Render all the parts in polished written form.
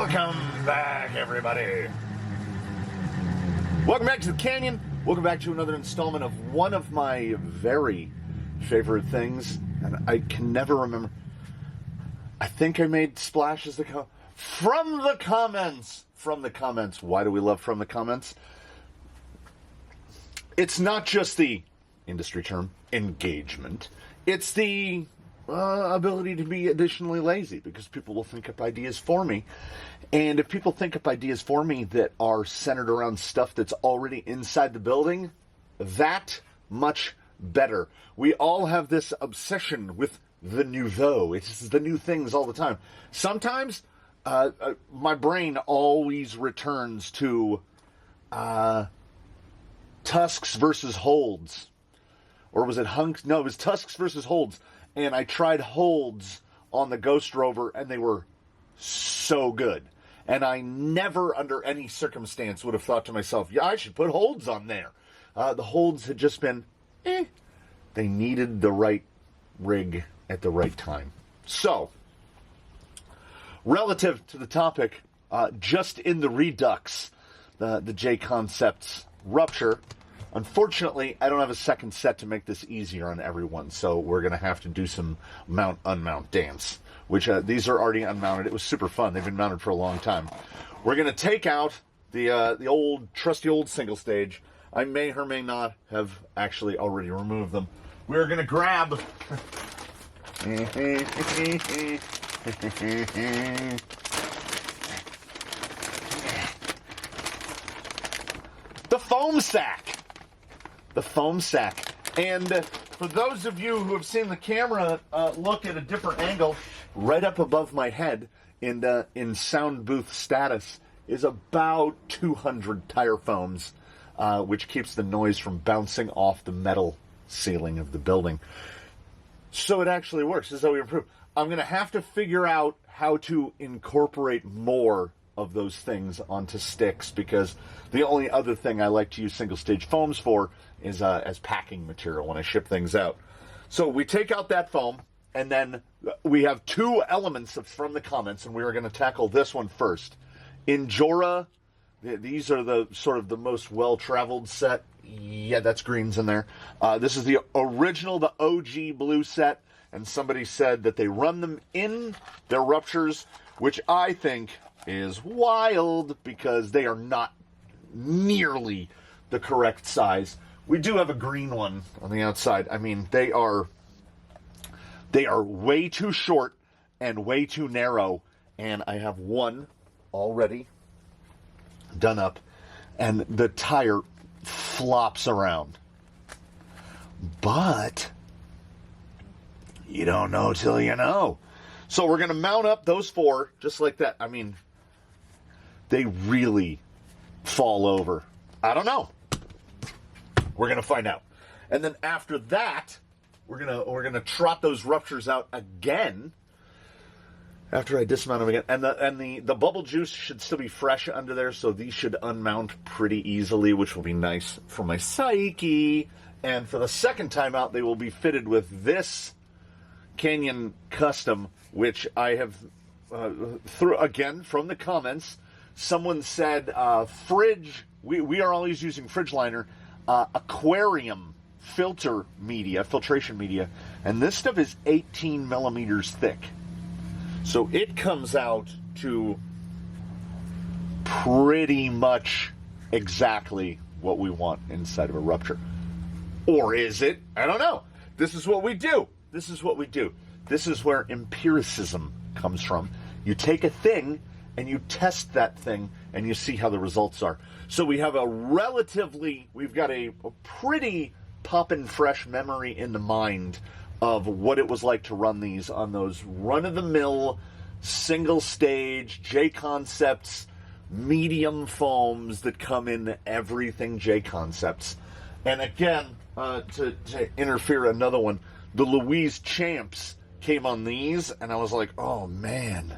Welcome back, everybody. Welcome back to the Canyon. Welcome back to another installment of one of my very favorite things, and I can never remember. I think I made splashes from the comments. From the comments. Why do we love from the comments? It's not just the industry term engagement. It's the ability to be additionally lazy, because people will think up ideas for me. And if people think up ideas for me that are centered around stuff that's already inside the building, that much better. We all have this obsession with the nouveau. It's the new things all the time. Sometimes my brain always returns to tusks versus holds. Or was it hunks? No, it was tusks versus holds. And I tried holds on the Ghost Rover, and they were so good. And I never, under any circumstance, would have thought to myself, yeah, I should put holds on there. The holds had just been, They needed the right rig at the right time. So, relative to the topic, just in the Redux, the J Concepts Rupture, unfortunately, I don't have a second set to make this easier on everyone, so we're going to have to do some mount-unmount dance, which these are already unmounted. It was super fun. They've been mounted for a long time. We're going to take out the old, trusty old single stage. I may or may not have actually already removed them. We're going to grab... the foam sack. The foam sack. And for those of you who have seen the camera look at a different angle, right up above my head in sound booth status is about 200 tire foams, which keeps the noise from bouncing off the metal ceiling of the building. So it actually works. This is how we improve. I'm going to have to figure out how to incorporate more of those things onto sticks, because the only other thing I like to use single stage foams for is as packing material when I ship things out. So we take out that foam, and then we have two elements from the comments, and we are going to tackle this one first. Injora, these are the sort of the most well-traveled set. Yeah, that's greens in there. This is the original, the OG blue set, and somebody said that they run them in their Ruptures, which I think is wild, because they are not nearly the correct size. We do have a green one on the outside. I mean, they are way too short and way too narrow, and I have one already done up, and the tire flops around. But you don't know till you know. So we're going to mount up those four just like that. I mean, they really fall over. I don't know. We're going to find out. And then after that, we're going to trot those Ruptures out again after I dismount them again. And the bubble juice should still be fresh under there, so these should unmount pretty easily, which will be nice for my psyche. And for the second time out, they will be fitted with this Canyon Custom, which I have through again from the comments. Someone said fridge. We are always using fridge liner, aquarium filtration media, and this stuff is 18 millimeters thick. So it comes out to pretty much exactly what we want inside of a Rupture. Or is it? I don't know. This is what we do. This is what we do. This is where empiricism comes from. You take a thing and you test that thing and you see how the results are. So we have we've got a pretty poppin' fresh memory in the mind of what it was like to run these on those run-of-the-mill, single-stage, J-Concepts, medium foams that come in everything J-Concepts. And again, to interfere another one, the Louise Champs came on these, and I was like, oh, man,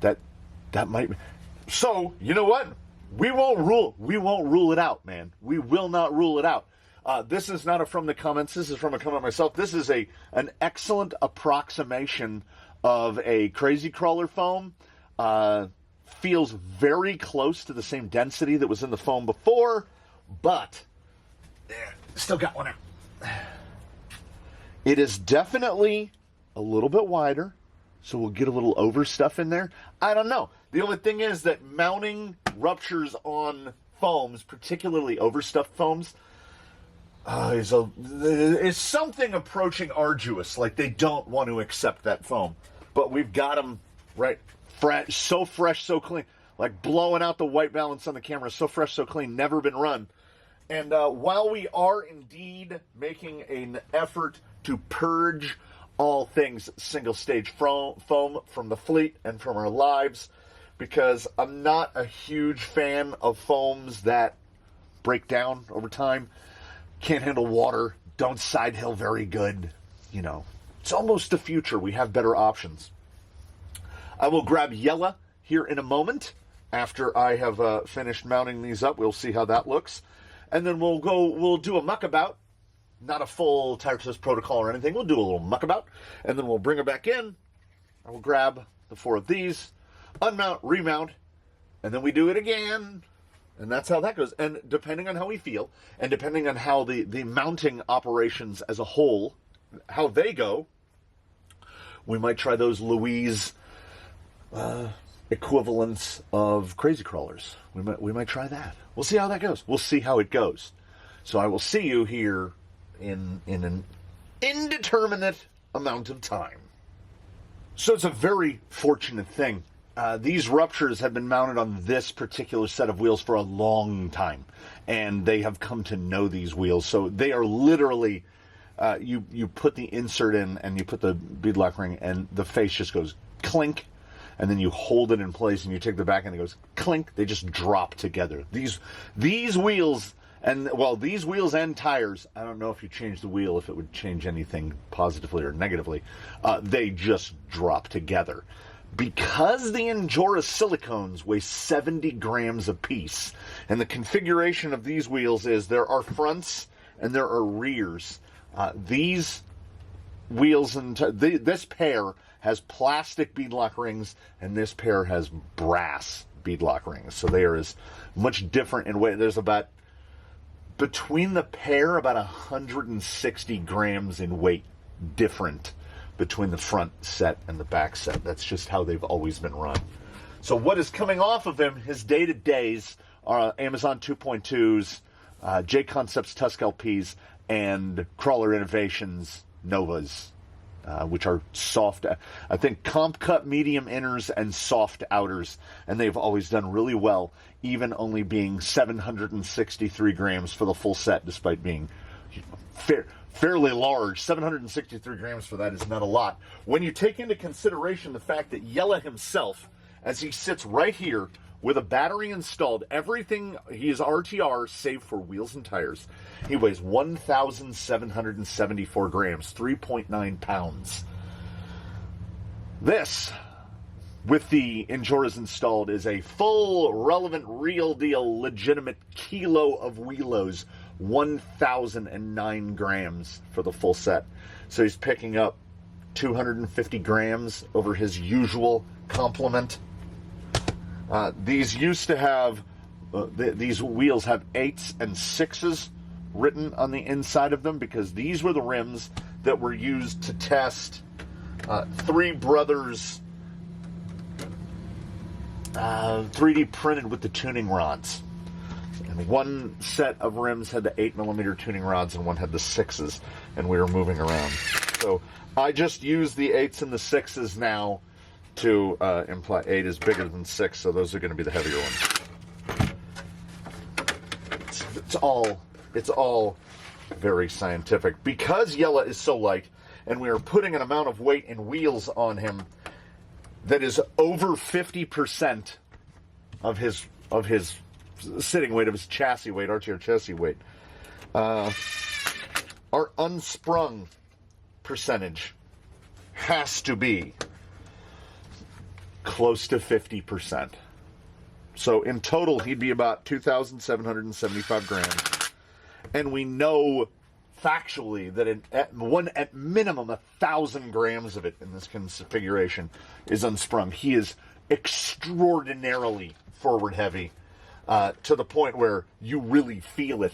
that might be. So, you know what? We won't rule it out, man. We will not rule it out. This is not from the comments. This is from a comment myself. This is an excellent approximation of a crazy crawler foam. Feels very close to the same density that was in the foam before, but still got one out. It is definitely a little bit wider, so we'll get a little overstuff in there. I don't know. The only thing is that mounting Ruptures on foams, particularly overstuffed foams, is something approaching arduous. Like, they don't want to accept that foam. But we've got them right, fresh, so clean. Like blowing out the white balance on the camera, so fresh, so clean, never been run. And while we are indeed making an effort to purge all things single-stage foam from the fleet and from our lives, because I'm not a huge fan of foams that break down over time, can't handle water, don't side hill very good. You know, it's almost the future. We have better options. I will grab Yella here in a moment after I have finished mounting these up. We'll see how that looks. And then we'll do a muckabout. Not a full tire test protocol or anything. We'll do a little muckabout. And then we'll bring her back in. I will grab the 4 of these, unmount, remount, and then we do it again. And that's how that goes. And depending on how we feel, and depending on how the mounting operations as a whole, how they go, we might try those Louise equivalents of crazy crawlers. We might try that. We'll see how that goes. We'll see how it goes. So I will see you here in an indeterminate amount of time. So it's a very fortunate thing. These Ruptures have been mounted on this particular set of wheels for a long time, and they have come to know these wheels. So they are literally, you put the insert in and you put the beadlock ring, and the face just goes clink, and then you hold it in place and you take the back and it goes clink. They just drop together. These wheels, and well, these wheels and tires, I don't know if you change the wheel, if it would change anything positively or negatively. They just drop together. Because the Injora silicones weigh 70 grams apiece, and the configuration of these wheels is there are fronts and there are rears. These wheels and this pair has plastic beadlock rings, and this pair has brass beadlock rings. So they are as much different in weight. There's about, between the pair, about 160 grams in weight different between the front set and the back set. That's just how they've always been run. So what is coming off of him, his day-to-days, are Amazon 2.2s, J Concepts Tusk LPs, and Crawler Innovations Novas, which are soft, I think, comp cut medium inners and soft outers, and they've always done really well, even only being 763 grams for the full set, despite being fairly large. 763 grams for that is not a lot. When you take into consideration the fact that Yella himself, as he sits right here with a battery installed, everything, he is RTR save for wheels and tires, he weighs 1,774 grams, 3.9 pounds. This, with the Injoras installed, is a full, relevant, real deal, legitimate kilo of wheelos, 1,009 grams for the full set. So he's picking up 250 grams over his usual complement. These used to have, these wheels have 8s and 6s written on the inside of them, because these were the rims that were used to test Three Brothers 3D printed with the tuning rods. And one set of rims had the 8mm tuning rods and one had the 6s, and we were moving around. So I just use the 8s and the 6s now to imply 8 is bigger than 6, so those are going to be the heavier ones. It's all very scientific. Because Yella is so light, and we are putting an amount of weight and wheels on him that is over 50% of his sitting weight, of his chassis weight, RTR chassis weight. Our unsprung percentage has to be close to 50%. So in total, he'd be about 2,775 grams. And we know factually that at minimum 1,000 grams of it in this configuration is unsprung. He is extraordinarily forward heavy, to the point where you really feel it.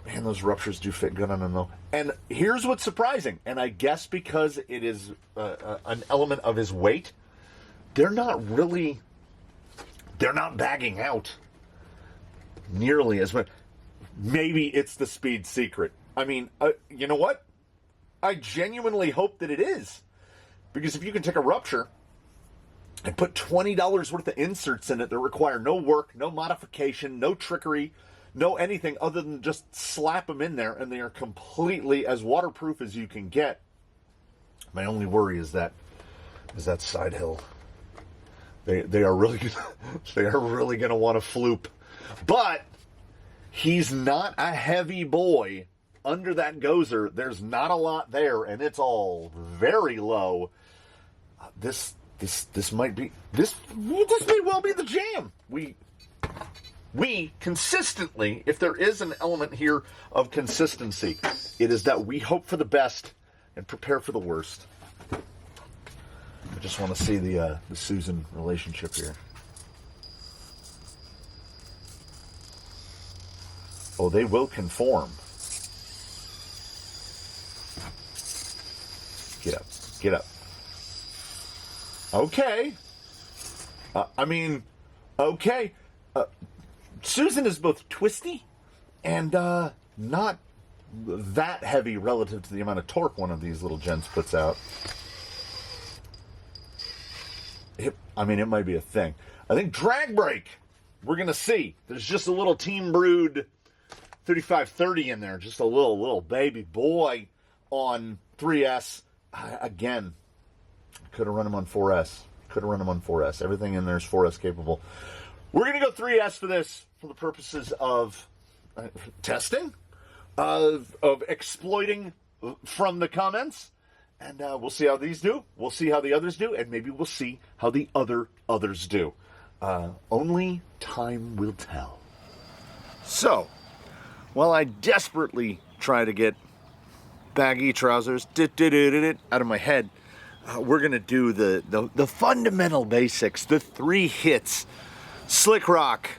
Man, those ruptures do fit good on him, though. And here's what's surprising, and I guess because it is an element of his weight, they're not bagging out nearly as much. Maybe it's the speed secret. I mean, you know what? I genuinely hope that it is. Because if you can take a Rupture and put $20 worth of inserts in it that require no work, no modification, no trickery, no anything other than just slap them in there, and they are completely as waterproof as you can get. My only worry is that side hill. They are really gonna want to floop, but he's not a heavy boy. Under that gozer, there's not a lot there, and it's all very low. This may well be the jam. We consistently, if there is an element here of consistency, it is that we hope for the best and prepare for the worst. I just want to see the Susan relationship here. Oh, they will conform. Get up. Get up. Okay. Okay. Susan is both twisty and not that heavy relative to the amount of torque one of these little gents puts out. It might be a thing. I think drag brake, we're going to see. There's just a little Team Brewed 3530 in there. Just a little baby boy on 3S. Again, could have run him on 4S. Everything in there is 4S capable. We're going to go 3S for this, for the purposes of testing, of exploiting from the comments. And we'll see how these do. We'll see how the others do. And maybe we'll see how the others do. Only time will tell. So, while I desperately try to get baggy trousers out of my head, we're going to do the fundamental basics, the 3 hits. Slick Rock,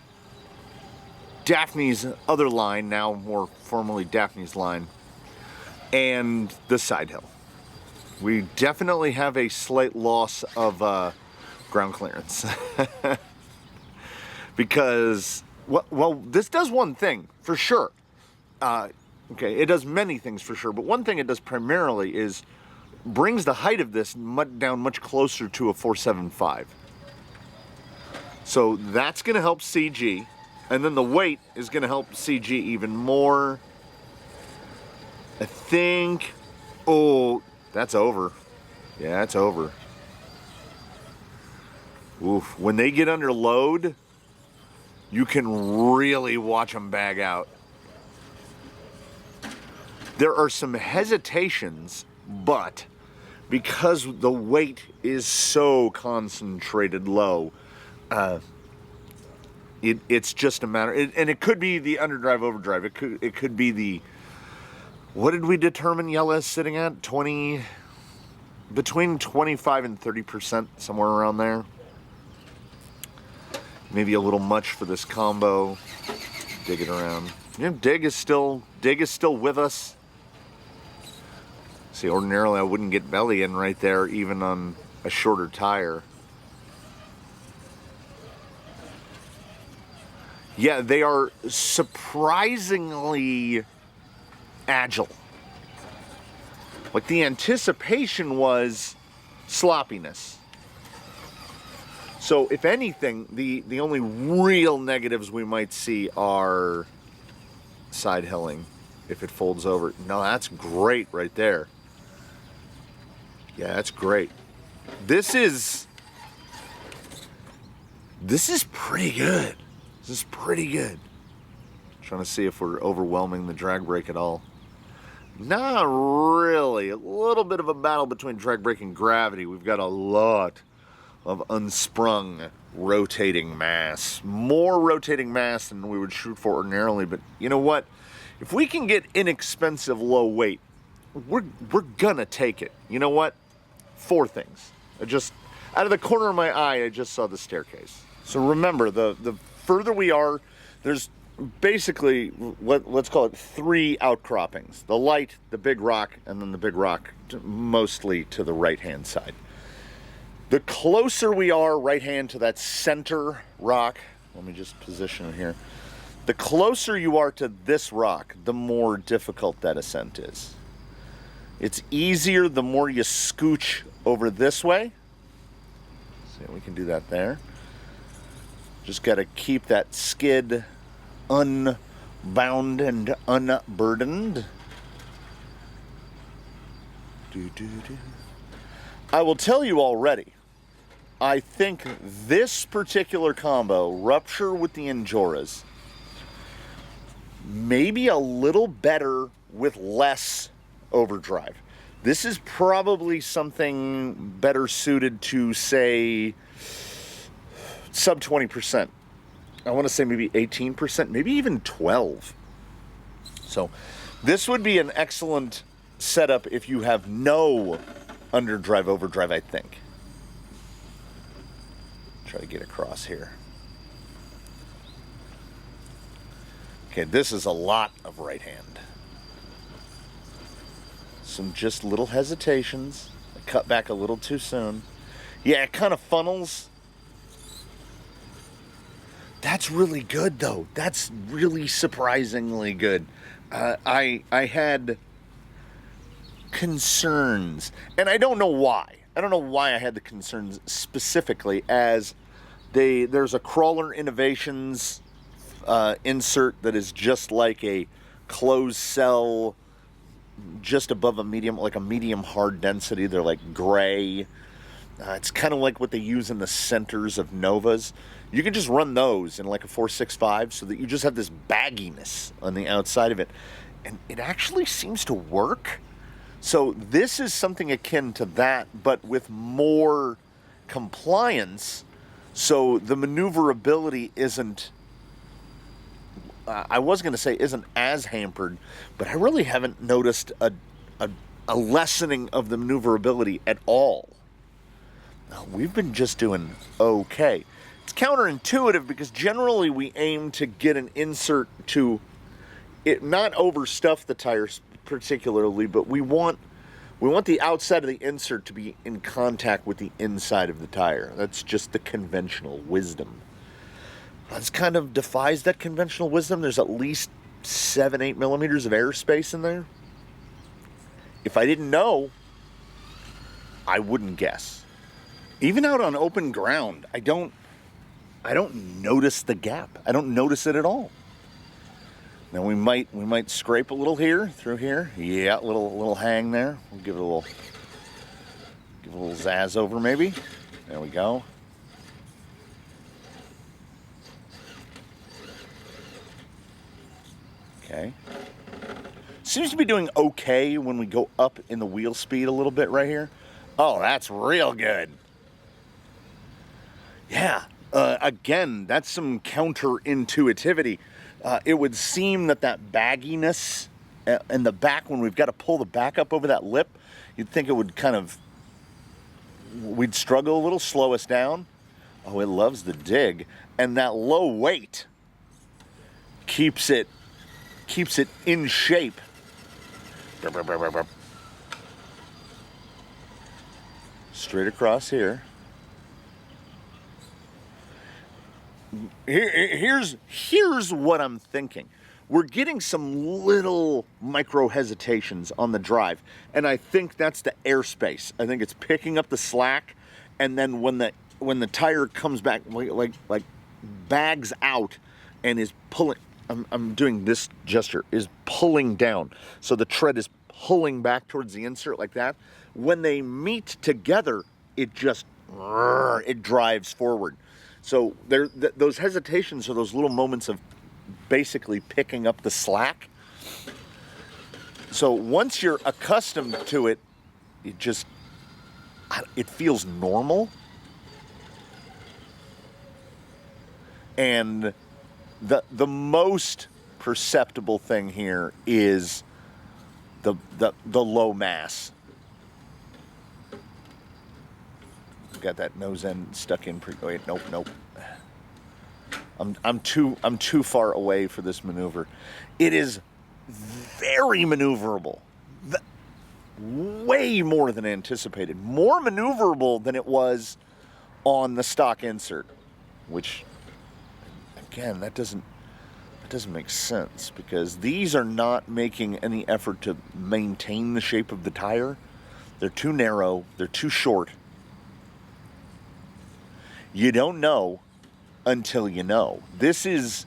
Daphne's other line, now more formally Daphne's line, and the side hill. We definitely have a slight loss of ground clearance. Because, well, this does one thing, for sure. Okay, it does many things for sure, but one thing it does primarily is brings the height of this down much closer to a 475. So that's going to help CG, and then the weight is going to help CG even more. I think, oh, that's over. Yeah, it's over. Oof, when they get under load, you can really watch them bag out. There are some hesitations, but because the weight is so concentrated low, it's just a matter, and it could be the underdrive overdrive. It could be the, what did we determine Yella sitting at? Between 25 and 30%, somewhere around there. Maybe a little much for this combo. Dig it around. Yeah, Dig is still with us. See, ordinarily I wouldn't get belly in right there, even on a shorter tire. Yeah, they are surprisingly agile. Like, the anticipation was sloppiness. So, if anything, the only real negatives we might see are side hilling if it folds over. No, that's great right there. Yeah, that's great. This is pretty good. This is pretty good. Trying to see if we're overwhelming the drag brake at all. Not really. A little bit of a battle between drag brake and gravity. We've got a lot of unsprung rotating mass. More rotating mass than we would shoot for ordinarily. But you know what? If we can get inexpensive low weight, we're gonna take it. You know what? 4 things. Out of the corner of my eye, I just saw the staircase. So remember, the further we are, there's basically, let's call it 3 outcroppings. The light, the big rock, and then the big rock mostly to the right-hand side. The closer we are right hand to that center rock, let me just position it here. The closer you are to this rock, the more difficult that ascent is. It's easier the more you scooch over this way. See, we can do that there. Just got to keep that skid unbound and unburdened. I will tell you already, I think this particular combo, Rupture with the Injoras, maybe a little better with less overdrive. This is probably something better suited to, say, sub 20%. I want to say maybe 18%, maybe even 12. So this would be an excellent setup if you have no underdrive, overdrive, I think. Try to get across here. Okay, this is a lot of right hand. Some just little hesitations. I cut back a little too soon. Yeah, it kind of funnels. That's really good, though. That's really surprisingly good. I had concerns, and I don't know why. I don't know why I had the concerns specifically, as there's a Crawler Innovations insert that is just like a closed cell, just above a medium, like a medium hard density. They're like gray. It's kind of like what they use in the centers of Novas. You can just run those in like a 465 so that you just have this bagginess on the outside of it. And it actually seems to work. So this is something akin to that, but with more compliance. So the maneuverability isn't, I was going to say isn't as hampered, but I really haven't noticed a lessening of the maneuverability at all. We've been just doing okay. It's counterintuitive because generally we aim to get an insert to it, not overstuff the tires particularly, but we want the outside of the insert to be in contact with the inside of the tire. That's just the conventional wisdom. This kind of defies that conventional wisdom. There's at least 7-8 millimeters of airspace in there. If I didn't know, I wouldn't guess. Even out on open ground, I don't notice the gap. I don't notice it at all. Now we might scrape a little here, through here. Yeah, little hang there. We'll give it a little zazz over maybe. There we go. Okay. Seems to be doing okay when we go up in the wheel speed a little bit right here. Oh, that's real good. Yeah, again, that's some counterintuitivity. It would seem that bagginess in the back, when we've got to pull the back up over that lip, you'd think it would we'd struggle a little, slow us down. Oh, it loves the dig. And that low weight keeps it in shape. Straight across here. Here's what I'm thinking. We're getting some little micro hesitations on the drive, and I think that's the airspace. I think it's picking up the slack, and then when the tire comes back, like bags out, and is pulling. I'm doing this gesture, is pulling down. So the tread is pulling back towards the insert like that. When they meet together, it drives forward. So those hesitations are those little moments of basically picking up the slack. So once you're accustomed to it, it feels normal. And the most perceptible thing here is the low mass. got that nose end stuck in. Wait, nope. I'm too far away for this maneuver. It is very maneuverable. Way more than anticipated. More maneuverable than it was on the stock insert, which, again, that doesn't make sense, because these are not making any effort to maintain the shape of the tire. They're too narrow. They're too short. You don't know until you know. This is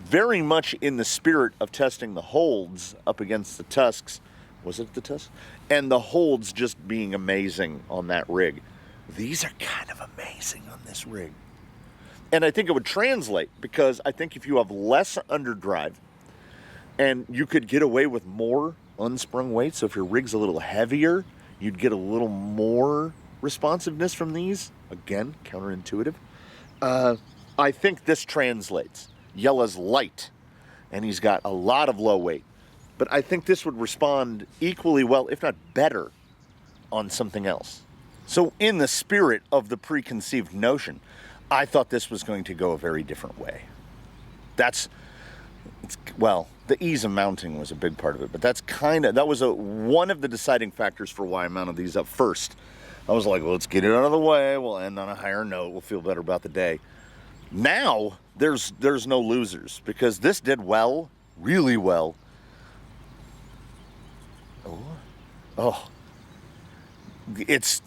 very much in the spirit of testing the holds up against the tusks. Was it the tusks? And the holds just being amazing on that rig. These are kind of amazing on this rig. And I think it would translate, because I think if you have less underdrive and you could get away with more unsprung weight, so if your rig's a little heavier, you'd get a little more responsiveness from these. Again, counterintuitive. I think this translates. Yella's light, and he's got a lot of low weight. But I think this would respond equally well, if not better, on something else. So in the spirit of the preconceived notion, I thought this was going to go a very different way. Well, the ease of mounting was a big part of it, but that was one of the deciding factors for why I mounted these up first. I was like, well, let's get it out of the way. We'll end on a higher note. We'll feel better about the day. Now, there's no losers, because this did well, really well. Oh. It's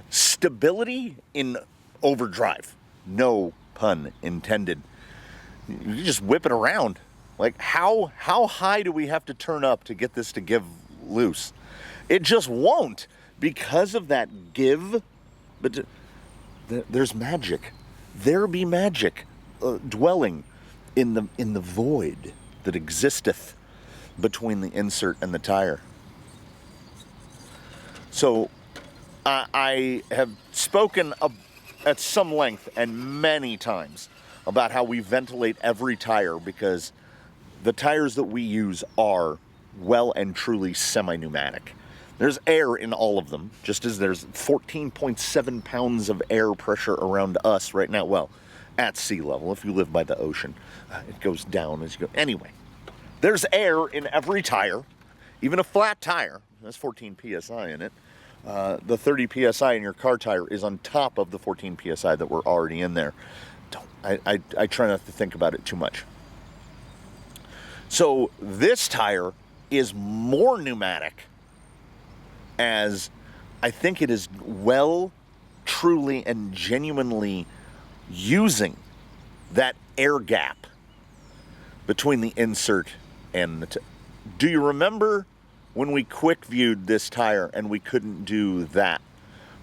stability in overdrive. No pun intended. You just whip it around. Like, how high do we have to turn up to get this to give loose? It just won't, because of that give. But there's magic. There be magic dwelling in the void that existeth between the insert and the tire. So I have spoken at some length and many times about how we ventilate every tire, because the tires that we use are well and truly semi-pneumatic. There's air in all of them, just as there's 14.7 pounds of air pressure around us right now. Well, at sea level. If you live by the ocean, it goes down as you go. Anyway, there's air in every tire, even a flat tire. There's 14 psi in it. The 30 psi in your car tire is on top of the 14 psi that were already in there. I try not to think about it too much. So this tire is more pneumatic, as I think it is well, truly, and genuinely using that air gap between the insert and the do you remember when we quick viewed this tire and we couldn't do that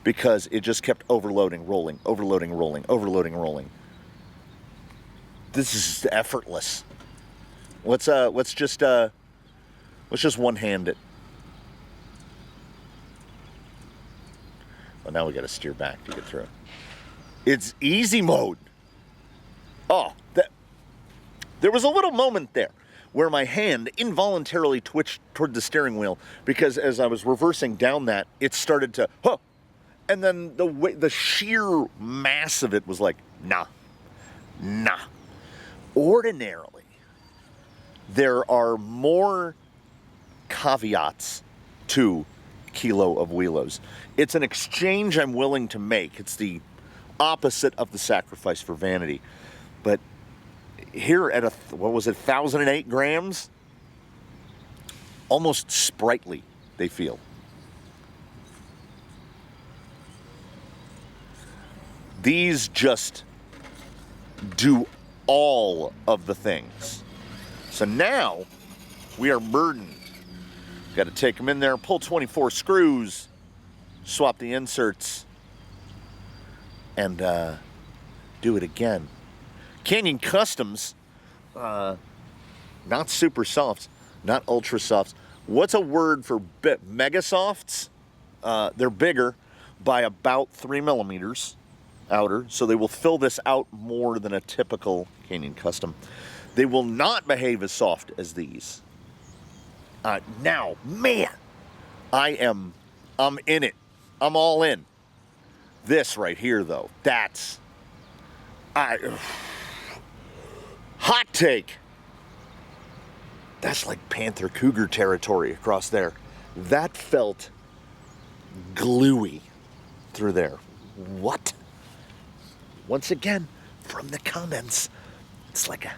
because it just kept overloading, rolling, overloading, rolling, overloading, rolling? This is effortless. Let's just one-hand it. Well, now we got to steer back to get through. It's easy mode. Oh, there was a little moment there where my hand involuntarily twitched toward the steering wheel, because as I was reversing down that, it started to, huh, and then the sheer mass of it was like, nah. Ordinarily, there are more caveats to Kilo of Wheelos. It's an exchange I'm willing to make. It's the opposite of the sacrifice for vanity. But here at 1,008 grams, almost sprightly they feel. These just do all of the things. So now we are burdened. Got to take them in there, pull 24 screws, swap the inserts, and do it again. Canyon Customs, not super softs, not ultra softs. What's a word for mega softs? They're bigger by about 3 millimeters outer, so they will fill this out more than a typical Canyon Custom. They will not behave as soft as these. Now, man, I'm in it. I'm all in. This right here, though, that's... hot take. That's like panther cougar territory across there. That felt gluey through there. What? Once again, from the comments, it's like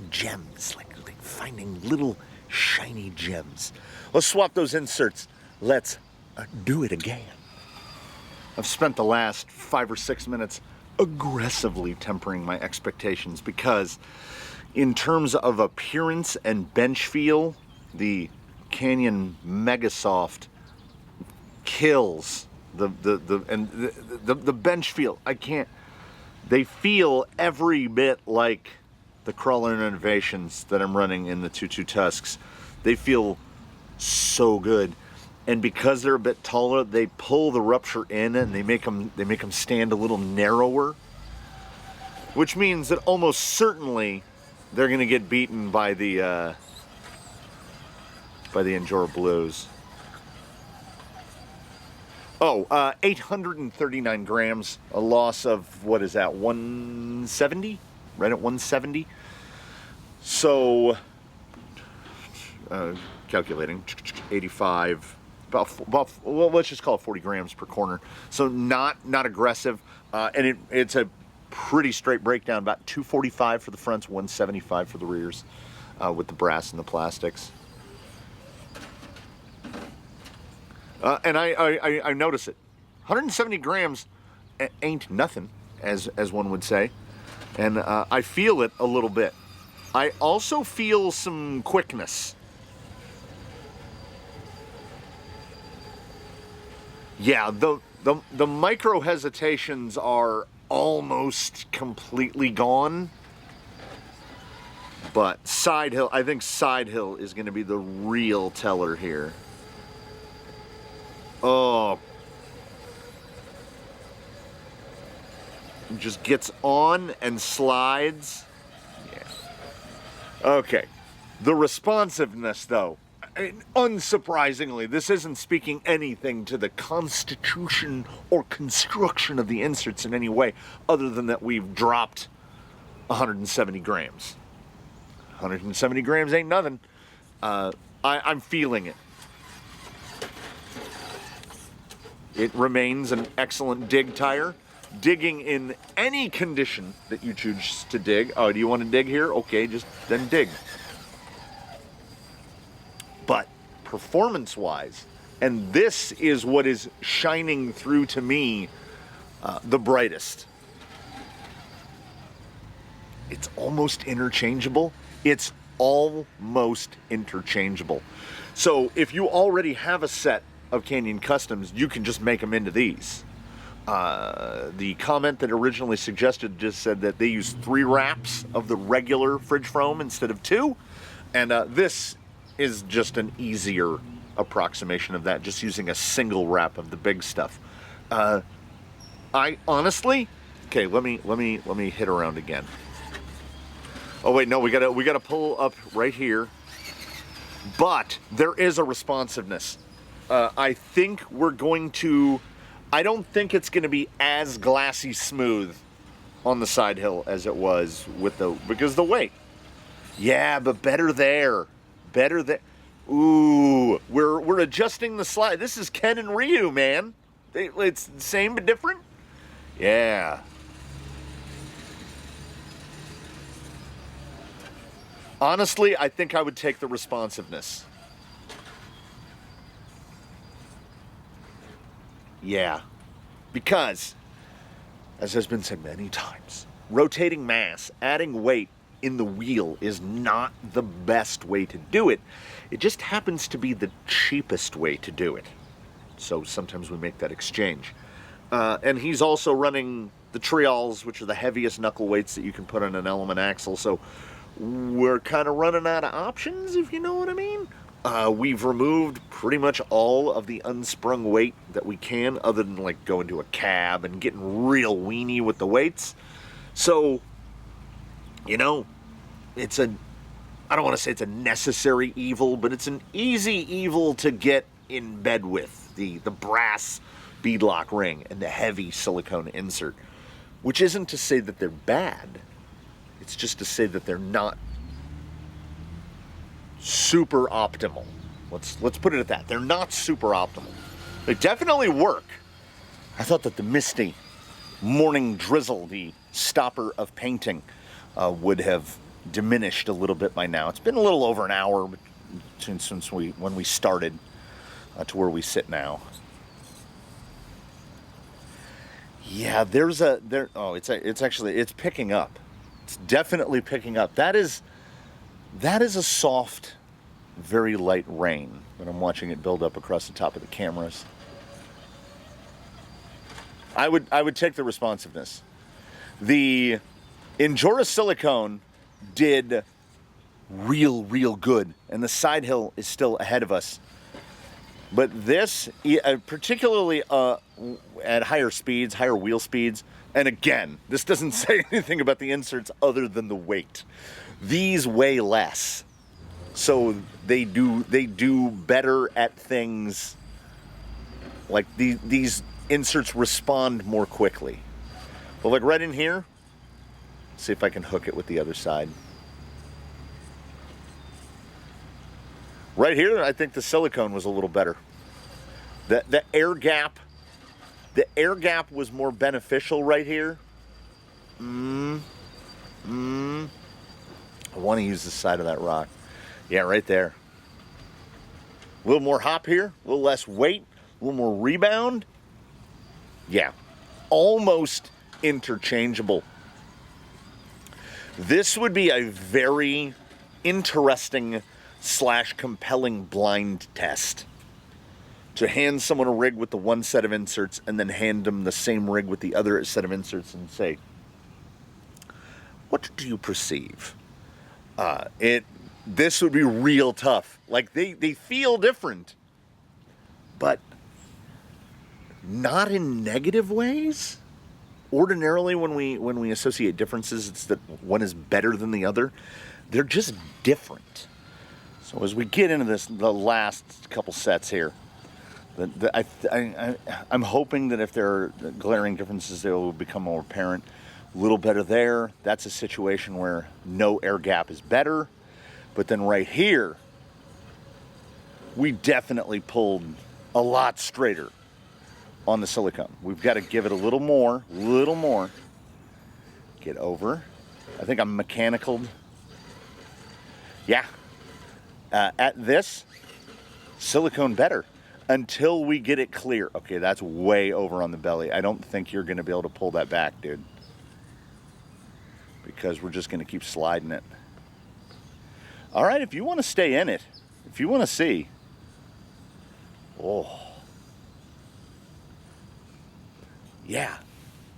gems, like finding little shiny gems. Let's swap those inserts. Let's do it again. I've spent the last 5 or 6 minutes aggressively tempering my expectations because in terms of appearance and bench feel, the Canyon Megasoft kills the bench feel. I can't. They feel every bit like the crawler innovations that I'm running in the 2.2 Tusks. They feel so good. And because they're a bit taller, they pull the Rupture in and they make them stand a little narrower, which means that almost certainly they're going to get beaten by the Injora Blues. 839 grams, a loss of, what is that, 170? Right at 170. So, calculating, 85. About, well, let's just call it 40 grams per corner. So not aggressive, and it's a pretty straight breakdown. About 245 for the fronts, 175 for the rears, with the brass and the plastics. And I notice it. 170 grams ain't nothing, as one would say, and I feel it a little bit. I also feel some quickness. Yeah, the micro hesitations are almost completely gone. But side hill, I think side hill is going to be the real teller here. Oh. It just gets on and slides. Yeah. Okay. The responsiveness, though. Unsurprisingly, this isn't speaking anything to the constitution or construction of the inserts in any way, other than that we've dropped 170 grams. 170 grams ain't nothing. I'm feeling it. It remains an excellent dig tire. Digging in any condition that you choose to dig. Oh, do you want to dig here? Okay, just then dig. But performance-wise, and this is what is shining through to me the brightest. It's almost interchangeable. It's almost interchangeable. So if you already have a set of Canyon Customs, you can just make them into these. The comment that originally suggested just said that they use 3 wraps of the regular fridge foam instead of 2. And this is just an easier approximation of that, just using a single wrap of the big stuff. I honestly, okay, let me hit around again. Oh wait, no, we gotta pull up right here. But there is a responsiveness. I think we're going to. I don't think it's going to be as glassy smooth on the side hill as it was with because the weight. Yeah, but better there. Better there. Ooh, we're adjusting the slide. This is Ken and Ryu, man. It's the same but different. Yeah. Honestly, I think I would take the responsiveness. Yeah, because, as has been said many times, rotating mass, adding weight in the wheel is not the best way to do it. It just happens to be the cheapest way to do it. So sometimes we make that exchange. And he's also running the trials, which are the heaviest knuckle weights that you can put on an element axle. So we're kind of running out of options, if you know what I mean. We've removed pretty much all of the unsprung weight that we can, other than like going to a cab and getting real weenie with the weights. So, you know, it's I don't want to say it's a necessary evil, but it's an easy evil to get in bed with. The brass beadlock ring and the heavy silicone insert, which isn't to say that they're bad. It's just to say that they're not super optimal. Let's put it at that. They're not super optimal. They definitely work. I thought that the misty morning drizzle, the stopper of painting, would have diminished a little bit by now. It's been a little over an hour since when we started to where we sit now. Yeah, it's picking up. It's definitely picking up. That is a soft, very light rain that I'm watching it build up across the top of the cameras. I would take the responsiveness. The Injora silicone did real good, and the side hill is still ahead of us. But this, particularly at higher speeds, higher wheel speeds, and again, this doesn't say anything about the inserts other than the weight. These weigh less, so they do better at things. Like these inserts respond more quickly. But like right in here, see if I can hook it with the other side. Right here, I think the silicone was a little better. The air gap was more beneficial right here. I want to use the side of that rock. Yeah, right there. A little more hop here, a little less weight, a little more rebound. Yeah, almost interchangeable. This would be a very interesting / compelling blind test. To hand someone a rig with the one set of inserts and then hand them the same rig with the other set of inserts and say, what do you perceive? This would be real tough. Like they feel different, but not in negative ways. Ordinarily, when we associate differences, it's that one is better than the other. They're just different. So as we get into the last couple sets here, I'm hoping that if there are glaring differences, they will become more apparent. A little better there. That's a situation where no air gap is better. But then right here, we definitely pulled a lot straighter on the silicone. We've got to give it a little more. Get over. I think I'm mechanicaled. Yeah. At this, silicone better. Until we get it clear. Okay, that's way over on the belly. I don't think you're going to be able to pull that back, dude. Because we're just going to keep sliding it. All right, if you want to stay in it, if you want to see. Oh. Yeah.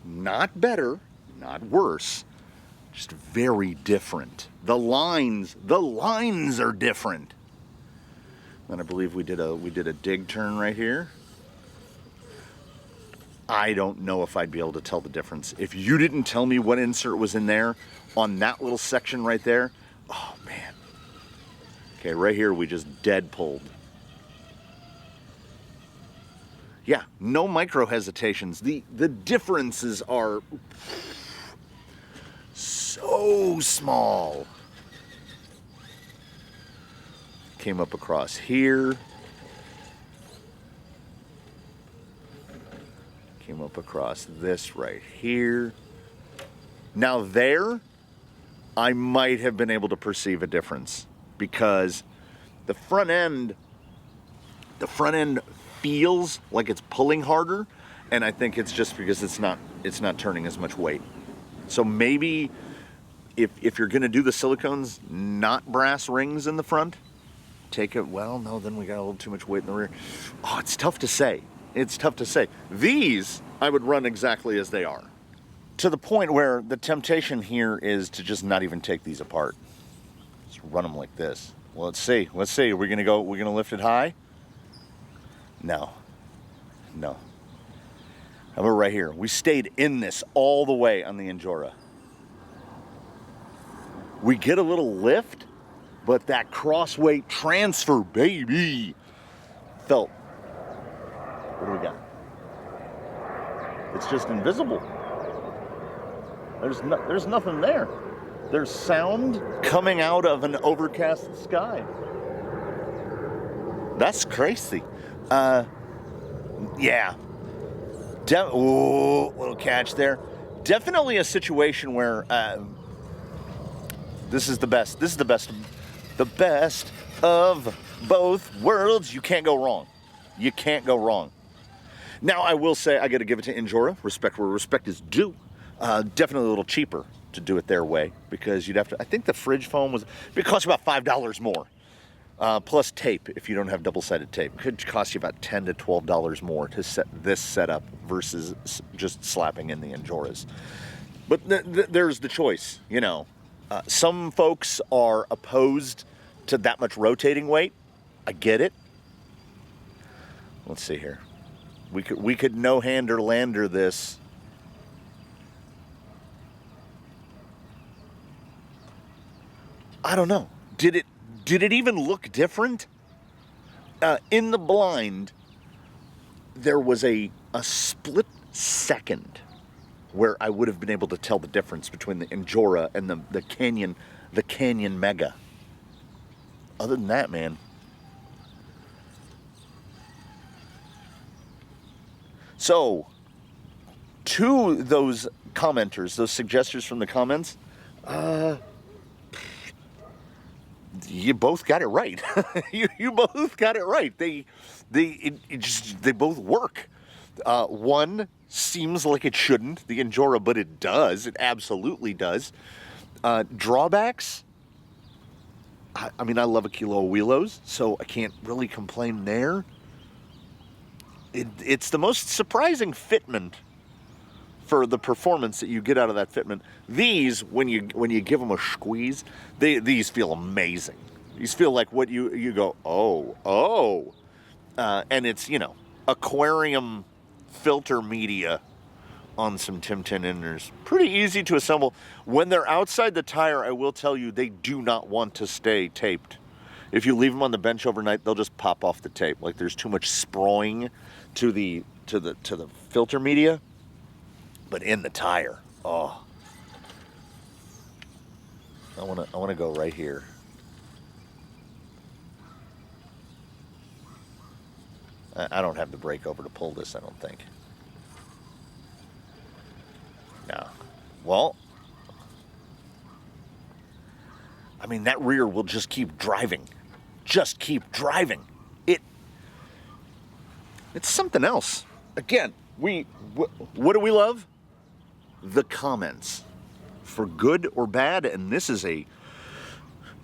Not better, not worse. Just very different. The lines are different. And I believe we did a dig turn right here. I don't know if I'd be able to tell the difference. If you didn't tell me what insert was in there on that little section right there, oh man. Okay, right here we just dead pulled. Yeah, no micro hesitations. The differences are so small. Came up across here. Came up across this right here. Now there, I might have been able to perceive a difference because the front end feels like it's pulling harder, and I think it's just because it's not turning as much weight. So maybe if you're gonna do the silicones, not brass rings in the front, take it, well, no, then we got a little too much weight in the rear. Oh, it's tough to say. It's tough to say. These, I would run exactly as they are. To the point where the temptation here is to just not even take these apart. Just run them like this. Well, let's see. We're gonna lift it high? No. How about right here? We stayed in this all the way on the Injora. We get a little lift, but that cross weight transfer, baby, felt. What do we got? It's just invisible. There's nothing there. There's sound coming out of an overcast sky. That's crazy. Yeah. Ooh, little catch there. Definitely a situation where this is the best. This is the best of both worlds. You can't go wrong. You can't go wrong. Now, I will say, I got to give it to Injora. Respect where respect is due. Definitely a little cheaper to do it their way, because you'd have to, I think the fridge foam it cost you about $5 more. Plus tape, if you don't have double-sided tape. It could cost you about $10 to $12 more to set this setup versus just slapping in the Injoras. But there's the choice, you know. Some folks are opposed to that much rotating weight. I get it. Let's see here. We could no-hander lander this. I don't know. Did it even look different? In the blind, there was a split second where I would have been able to tell the difference between the Injora and the Canyon Mega. Other than that, man. So, to those commenters, those suggestors from the comments, you both got it right. you both got it right. They both work. One seems like it shouldn't, the Injora, but it does. It absolutely does. Drawbacks. I mean, I love a kilo of wheelos, so I can't really complain there. It's the most surprising fitment for the performance that you get out of that fitment. These, when you give them a squeeze, these feel amazing. These feel like what you go, oh. And it's, you know, aquarium filter media on some Tim Tin inners. Pretty easy to assemble. When they're outside the tire, I will tell you, they do not want to stay taped. If you leave them on the bench overnight, they'll just pop off the tape. Like there's too much sproing to the filter media. But in the tire, oh. I wanna go right here. I don't have the brake over to pull this, I don't think. No. Well, I mean, that rear will just keep driving. Just keep driving. It's something else. Again, what do we love? The comments. For good or bad, and this is a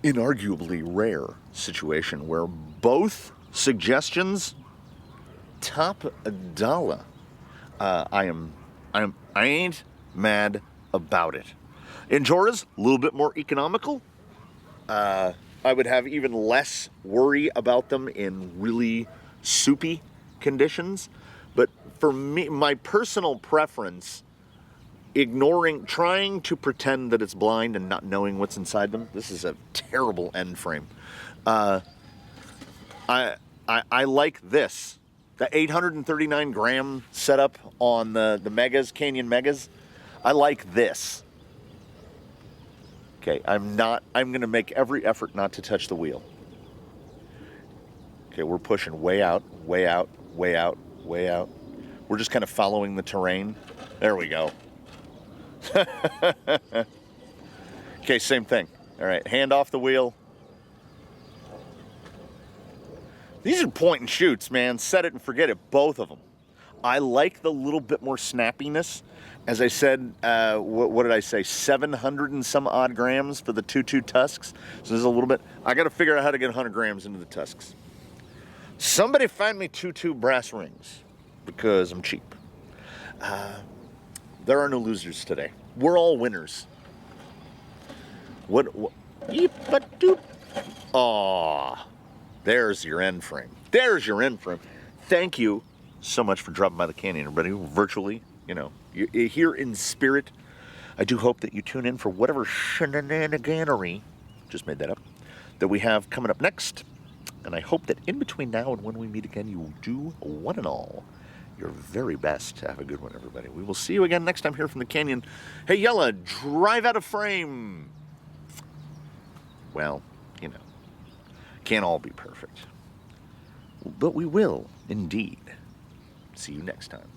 inarguably rare situation where both suggestions top dollar. I ain't mad about it. Injora's a little bit more economical. I would have even less worry about them in really soupy conditions. But for me, my personal preference, trying to pretend that it's blind and not knowing what's inside them. This is a terrible end frame. I like this. The 839 gram setup on the Megas, Canyon Megas. I like this. Okay, I'm going to make every effort not to touch the wheel. Okay, we're pushing way out, way out, way out, way out. We're just kind of following the terrain. There we go. Okay, same thing. All right, hand off the wheel. These are point and shoots, man. Set it and forget it, both of them. I like the little bit more snappiness. As I said, what did I say? 700 and some odd grams for the 2.2 tusks. So there's a little bit. I got to figure out how to get 100 grams into the tusks. Somebody find me 2.2 brass rings because I'm cheap. There are no losers today. We're all winners. What? Yeep-a-doop. Aw. There's your end frame. There's your end frame. Thank you so much for dropping by the canyon, everybody. Virtually, you know, you're here in spirit. I do hope that you tune in for whatever shenaniganery, just made that up, that we have coming up next. And I hope that in between now and when we meet again, you do one and all your very best. Have a good one, everybody. We will see you again next time here from the canyon. Hey, Yella, drive out of frame. Well, you know, can't all be perfect. But we will, indeed. See you next time.